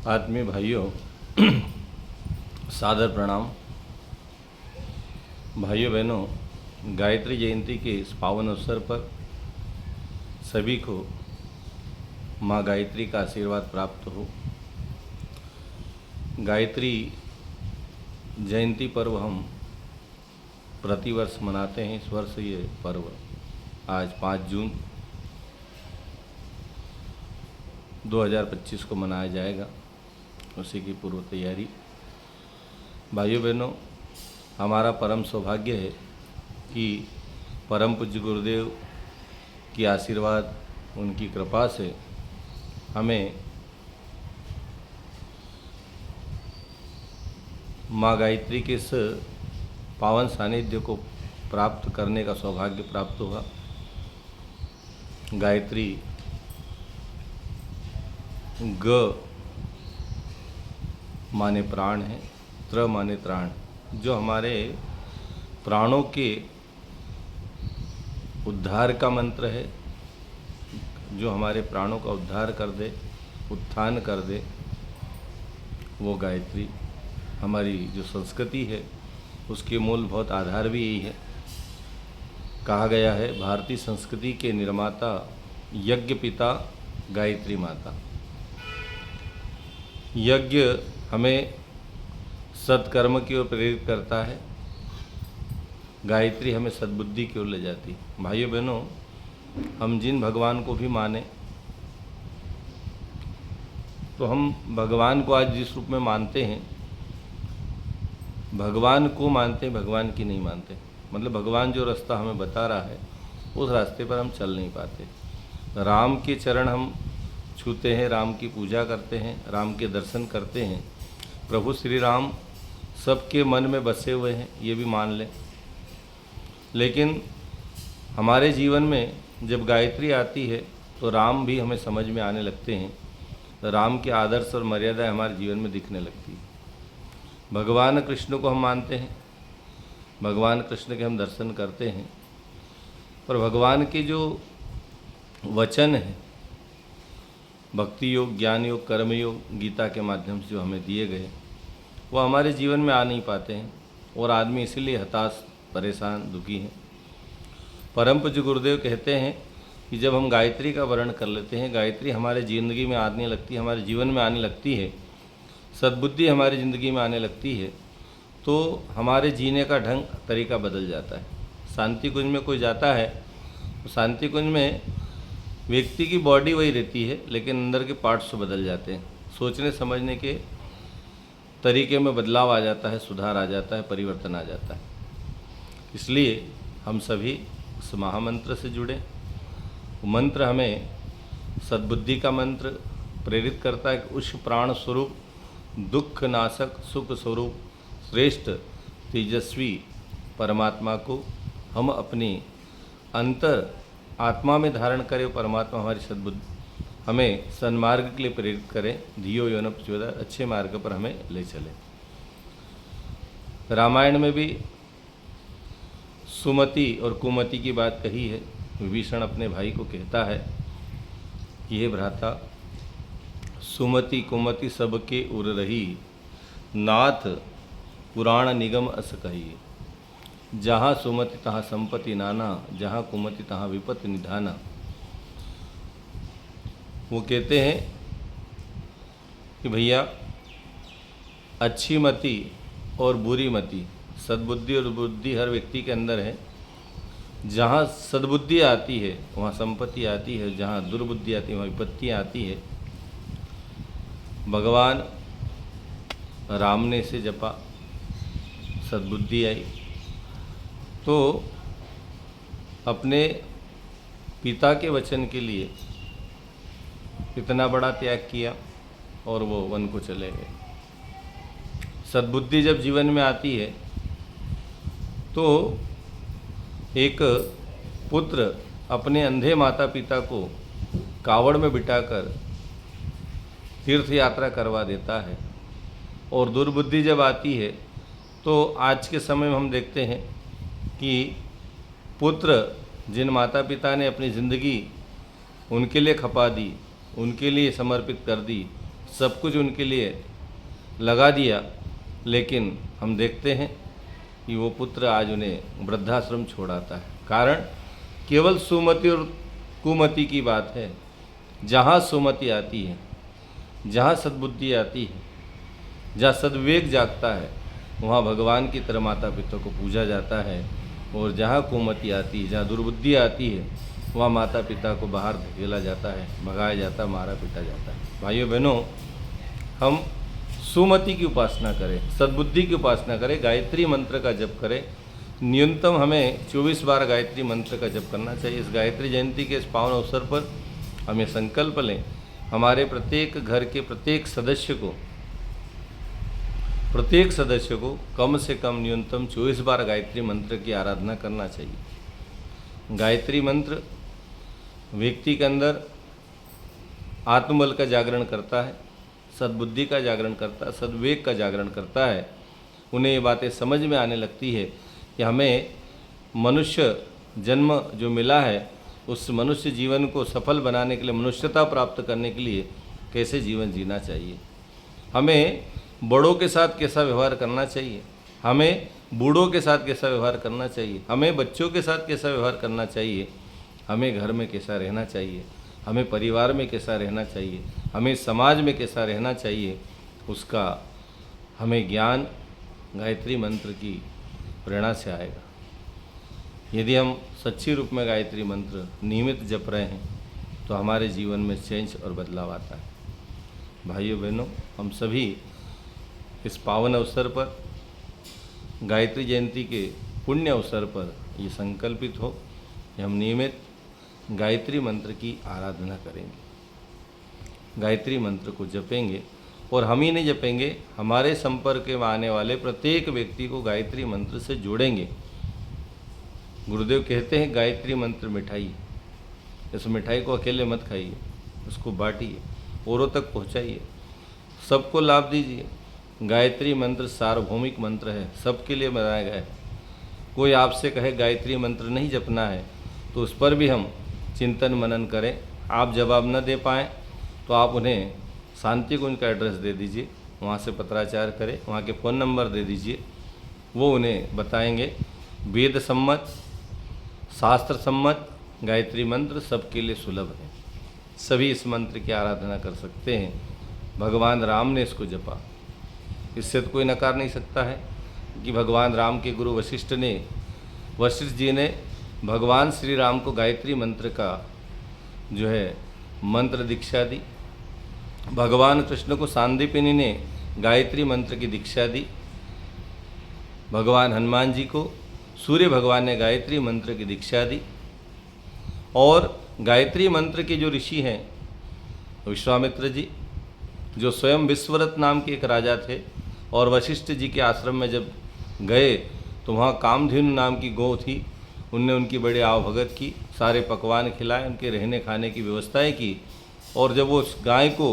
आत्मीय भाइयों, सादर प्रणाम। भाइयों बहनों, गायत्री जयंती के इस पावन अवसर पर सभी को माँ गायत्री का आशीर्वाद प्राप्त हो। गायत्री जयंती पर्व हम प्रतिवर्ष मनाते हैं। इस वर्ष ये पर्व आज 5 जून 2025 को मनाया जाएगा। उसी की पूर्व तैयारी। भाइयों बहनों, हमारा परम सौभाग्य है कि परम पूज्य गुरुदेव की आशीर्वाद, उनकी कृपा से हमें माँ गायत्री के इस पावन सानिध्य को प्राप्त करने का सौभाग्य प्राप्त हुआ। गायत्री ग माने प्राण है, त्र माने त्राण, जो हमारे प्राणों के उद्धार का मंत्र है, जो हमारे प्राणों का उद्धार कर दे, उत्थान कर दे, वो गायत्री। हमारी जो संस्कृति है उसके मूलभूत आधार भी यही है। कहा गया है, भारतीय संस्कृति के निर्माता यज्ञ पिता गायत्री माता। यज्ञ हमें सत्कर्म की ओर प्रेरित करता है, गायत्री हमें सद्बुद्धि की ओर ले जाती है। भाइयों बहनों, हम जिन भगवान को भी माने, तो हम भगवान को आज जिस रूप में मानते हैं, भगवान को मानते हैं, भगवान की नहीं मानते। मतलब भगवान जो रास्ता हमें बता रहा है उस रास्ते पर हम चल नहीं पाते। राम के चरण हम छूते हैं, राम की पूजा करते हैं, राम के दर्शन करते हैं। प्रभु श्री राम सबके मन में बसे हुए हैं, ये भी मान लें। लेकिन हमारे जीवन में जब गायत्री आती है तो राम भी हमें समझ में आने लगते हैं। राम के आदर्श और मर्यादा हमारे जीवन में दिखने लगती है। भगवान कृष्ण को हम मानते हैं, भगवान कृष्ण के हम दर्शन करते हैं, पर भगवान के जो वचन है, भक्ति योग, ज्ञान योग, कर्म योग, गीता के माध्यम से जो हमें दिए गए, वो हमारे जीवन में आ नहीं पाते हैं और आदमी इसीलिए हताश, परेशान, दुखी हैं। परम पूज्य गुरुदेव कहते हैं कि जब हम गायत्री का वर्ण कर लेते हैं, गायत्री हमारे ज़िंदगी में आने लगती है, हमारे जीवन में आने लगती है, सद्बुद्धि हमारी ज़िंदगी में आने लगती है, तो हमारे जीने का ढंग, तरीका बदल जाता है। शांति कुंज में कोई जाता है तो शांति कुंज में व्यक्ति की बॉडी वही रहती है, लेकिन अंदर के पार्ट्स बदल जाते हैं। सोचने समझने के तरीके में बदलाव आ जाता है, सुधार आ जाता है, परिवर्तन आ जाता है। इसलिए हम सभी इस महामंत्र से जुड़े। मंत्र हमें सद्बुद्धि का मंत्र प्रेरित करता है कि उस प्राण स्वरूप, दुख नाशक, सुख स्वरूप, श्रेष्ठ, तेजस्वी परमात्मा को हम अपनी अंतर आत्मा में धारण करें। परमात्मा हमारी सद्बुद्धि हमें सन्मार्ग के लिए प्रेरित करें, धियो यो न प्रचोदयात्, अच्छे मार्ग पर हमें ले चले। रामायण में भी सुमति और कुमति की बात कही है। विभीषण अपने भाई को कहता है कि हे भ्राता, सुमति कुमति सबके उर रही, नाथ पुराण निगम अस कही। जहाँ सुमति तहाँ संपत्ति नाना, जहाँ कुमति तहाँ विपत्ति निधाना। वो कहते हैं कि भैया, अच्छी मति और बुरी मति, सद्बुद्धि और बुद्धि हर व्यक्ति के अंदर है। जहाँ सद्बुद्धि आती है वहाँ संपत्ति आती है, जहाँ दुर्बुद्धि आती है वहाँ विपत्तियाँ आती है। भगवान राम ने इसे जपा, सद्बुद्धि आई, तो अपने पिता के वचन के लिए इतना बड़ा त्याग किया और वो वन को चले गए। सद्बुद्धि जब जीवन में आती है तो एक पुत्र अपने अंधे माता पिता को कावड़ में बिठाकर तीर्थ यात्रा करवा देता है। और दुर्बुद्धि जब आती है तो आज के समय में हम देखते हैं कि पुत्र जिन माता पिता ने अपनी ज़िंदगी उनके लिए खपा दी, उनके लिए समर्पित कर दी, सब कुछ उनके लिए लगा दिया, लेकिन हम देखते हैं कि वो पुत्र आज उन्हें वृद्धाश्रम छोड़ाता है। कारण केवल सुमति और कुमति की बात है। जहाँ सुमति आती है, जहाँ सद्बुद्धि आती है, जहाँ सद्विवेक जागता है, वहाँ भगवान की तरह माता पिता को पूजा जाता है। और जहाँ कुमति आती है, जहाँ दुर्बुद्धि आती है, वहाँ माता पिता को बाहर धकेला जाता है, भगाया जाता है, मारा पीटा जाता है। भाइयों बहनों, हम सुमति की उपासना करें, सद्बुद्धि की उपासना करें, गायत्री मंत्र का जप करें। न्यूनतम हमें 24 बार गायत्री मंत्र का जप करना चाहिए। इस गायत्री जयंती के इस पावन अवसर पर हम ये संकल्प लें, हमारे प्रत्येक घर के प्रत्येक सदस्य को कम से कम न्यूनतम 24 बार गायत्री मंत्र की आराधना करना चाहिए। गायत्री मंत्र व्यक्ति के अंदर आत्मबल का जागरण करता है, सद्बुद्धि का जागरण करता है, सद्विवेक का जागरण करता है। उन्हें ये बातें समझ में आने लगती है कि हमें मनुष्य जन्म जो मिला है, उस मनुष्य जीवन को सफल बनाने के लिए, मनुष्यता प्राप्त करने के लिए कैसे जीवन जीना चाहिए, हमें बड़ों के साथ कैसा व्यवहार करना चाहिए, हमें बूढ़ों के साथ कैसा व्यवहार करना चाहिए, हमें बच्चों के साथ कैसा व्यवहार करना चाहिए, हमें घर में कैसा रहना चाहिए, हमें परिवार में कैसा रहना चाहिए, हमें समाज में कैसा रहना चाहिए, उसका हमें ज्ञान गायत्री मंत्र की प्रेरणा से आएगा। यदि हम सच्ची रूप में गायत्री मंत्र नियमित जप रहे हैं तो हमारे जीवन में चेंज और बदलाव आता है। भाइयों बहनों, हम सभी इस पावन अवसर पर, गायत्री जयंती के पुण्य अवसर पर ये संकल्पित हो कि हम नियमित गायत्री मंत्र की आराधना करेंगे, गायत्री मंत्र को जपेंगे। और हम ही नहीं जपेंगे, हमारे संपर्क में आने वाले प्रत्येक व्यक्ति को गायत्री मंत्र से जोड़ेंगे। गुरुदेव कहते हैं गायत्री मंत्र मिठाई, इस मिठाई को अकेले मत खाइए, उसको बांटिए, औरों तक पहुंचाइए, सबको लाभ दीजिए। गायत्री मंत्र सार्वभौमिक मंत्र है, सबके लिए बनाया गया है। कोई आपसे कहे गायत्री मंत्र नहीं जपना है तो उस पर भी हम चिंतन मनन करें। आप जवाब न दे पाएँ तो आप उन्हें शांति कुंज का एड्रेस दे दीजिए, वहाँ से पत्राचार करें, वहाँ के फ़ोन नंबर दे दीजिए, वो उन्हें बताएंगे। वेद सम्मत, शास्त्र सम्मत गायत्री मंत्र सबके लिए सुलभ है, सभी इस मंत्र की आराधना कर सकते हैं। भगवान राम ने इसको जपा, इससे तो कोई नकार नहीं सकता है कि भगवान राम के गुरु वशिष्ठ जी ने भगवान श्री राम को गायत्री मंत्र का जो है मंत्र दीक्षा दी। भगवान कृष्ण को सांदीपनि ने गायत्री मंत्र की दीक्षा दी। भगवान हनुमान जी को सूर्य भगवान ने गायत्री मंत्र की दीक्षा दी। और गायत्री मंत्र के जो ऋषि हैं विश्वामित्र जी, जो स्वयं विश्वरथ नाम के एक राजा थे, और वशिष्ठ जी के आश्रम में जब गए तो वहाँ कामधेनु नाम की गौ थी, उनने उनकी बड़ी आवभगत की, सारे पकवान खिलाए, उनके रहने खाने की व्यवस्थाएं की। और जब वो उस गाय को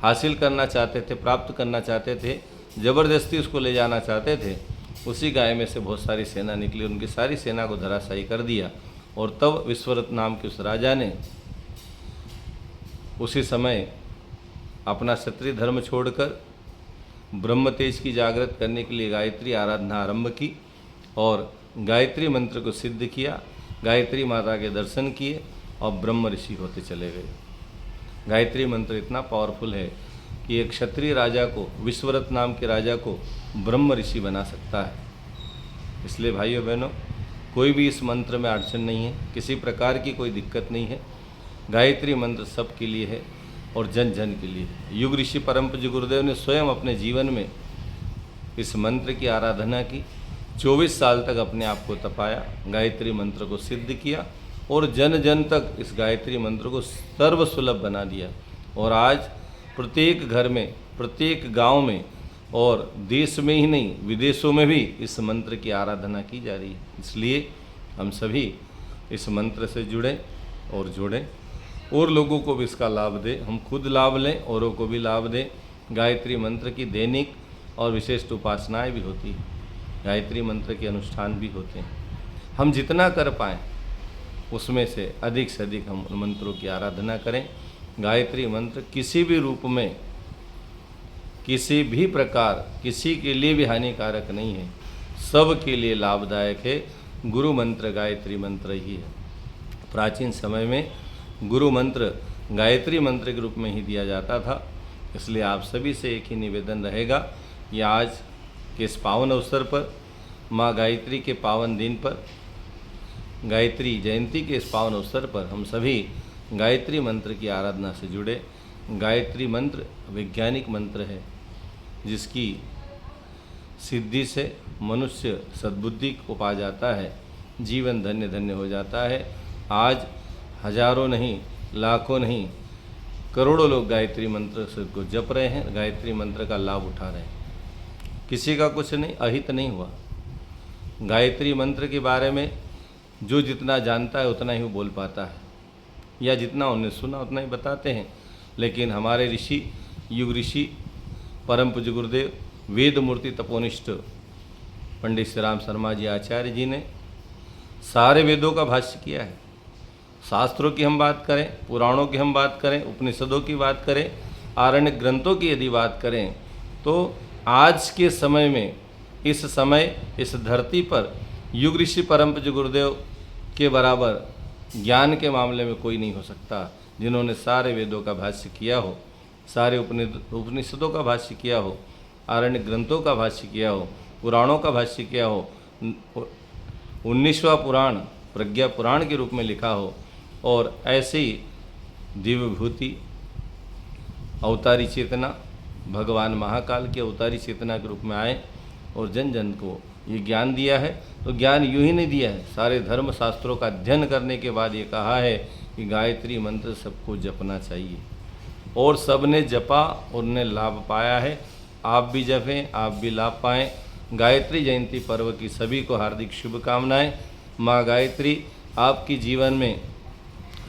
हासिल करना चाहते थे, प्राप्त करना चाहते थे, ज़बरदस्ती उसको ले जाना चाहते थे, उसी गाय में से बहुत सारी सेना निकली, उनकी सारी सेना को धराशायी कर दिया। और तब विश्वरथ नाम के उस राजा ने उसी समय अपना क्षत्रिय धर्म छोड़कर ब्रह्म तेज की जागृत करने के लिए गायत्री आराधना आरंभ की और गायत्री मंत्र को सिद्ध किया, गायत्री माता के दर्शन किए और ब्रह्म ऋषि होते चले गए। गायत्री मंत्र इतना पावरफुल है कि एक क्षत्रिय राजा को, विश्वरथ नाम के राजा को ब्रह्म ऋषि बना सकता है। इसलिए भाइयों बहनों, कोई भी इस मंत्र में अड़चन नहीं है, किसी प्रकार की कोई दिक्कत नहीं है। गायत्री मंत्र सबके लिए है और जन जन के लिए। युग ऋषि परम पूज्य गुरुदेव ने स्वयं अपने जीवन में इस मंत्र की आराधना की, 24 साल तक अपने आप को तपाया, गायत्री मंत्र को सिद्ध किया और जन जन तक इस गायत्री मंत्र को सर्वसुलभ बना दिया। और आज प्रत्येक घर में, प्रत्येक गांव में और देश में ही नहीं, विदेशों में भी इस मंत्र की आराधना की जा रही है। इसलिए हम सभी इस मंत्र से जुड़ें और जोड़ें, और लोगों को भी इसका लाभ दें, हम खुद लाभ लें, औरों को भी लाभ दें। गायत्री मंत्र की दैनिक और विशिष्ट उपासनाएं भी होती हैं, गायत्री मंत्र के अनुष्ठान भी होते हैं। हम जितना कर पाएँ उसमें से अधिक हम उन मंत्रों की आराधना करें। गायत्री मंत्र किसी भी रूप में किसी भी प्रकार किसी के लिए भी हानिकारक नहीं है, सब के लिए लाभदायक है। गुरु मंत्र गायत्री मंत्र ही है। प्राचीन समय में गुरु मंत्र गायत्री मंत्र के रूप में ही दिया जाता था। इसलिए आप सभी से एक ही निवेदन रहेगा कि आज के इस पावन अवसर पर, माँ गायत्री के पावन दिन पर, गायत्री जयंती के इस पावन अवसर पर हम सभी गायत्री मंत्र की आराधना से जुड़े। गायत्री मंत्र वैज्ञानिक मंत्र है, जिसकी सिद्धि से मनुष्य सद्बुद्धि को पा जाता है, जीवन धन्य धन्य हो जाता है। आज हजारों नहीं, लाखों नहीं, करोड़ों लोग गायत्री मंत्र से को जप रहे हैं, गायत्री मंत्र का लाभ उठा रहे हैं। किसी का कुछ नहीं, अहित नहीं हुआ। गायत्री मंत्र के बारे में जो जितना जानता है उतना ही वो बोल पाता है, या जितना उन्हें सुना उतना ही बताते हैं। लेकिन हमारे ऋषि, युग ऋषि, परम पूज्य गुरुदेव वेद मूर्ति तपोनिष्ठ पंडित श्री राम शर्मा जी आचार्य जी ने सारे वेदों का भाष्य किया है। शास्त्रों की हम बात करें, पुराणों की हम बात करें, उपनिषदों की बात करें, आरण्य ग्रंथों की यदि बात करें, तो आज के समय में, इस समय, इस धरती पर युग ऋषि परम पूज्य गुरुदेव के बराबर ज्ञान के मामले में कोई नहीं हो सकता, जिन्होंने सारे वेदों का भाष्य किया हो, सारे उपनिषदों का भाष्य किया हो, आरण्य ग्रंथों का भाष्य किया हो, पुराणों का भाष्य किया हो, 19वां पुराण प्रज्ञा पुराण के रूप में लिखा हो, और ऐसी दिव्य विभूति अवतारी चेतना भगवान महाकाल के अवतारी चेतना के रूप में आए और जन जन को ये ज्ञान दिया है। तो ज्ञान यूं ही नहीं दिया है, सारे धर्म शास्त्रों का अध्ययन करने के बाद ये कहा है कि गायत्री मंत्र सबको जपना चाहिए, और सब ने जपा और उन्हें लाभ पाया है। आप भी जपें, आप भी लाभ पाएँ। गायत्री जयंती पर्व की सभी को हार्दिक शुभकामनाएं। माँ गायत्री आपकी जीवन में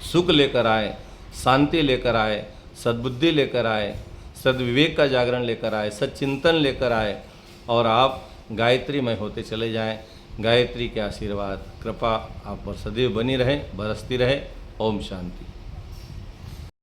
सुख लेकर आए, शांति लेकर आए, सद्बुद्धि लेकर आए, सद्विवेक का जागरण लेकर आए, सच्चिंतन लेकर आए, और आप गायत्रीमय होते चले जाएं। गायत्री के आशीर्वाद कृपा आप पर सदैव बनी रहे, बरसती रहे। ओम शांति।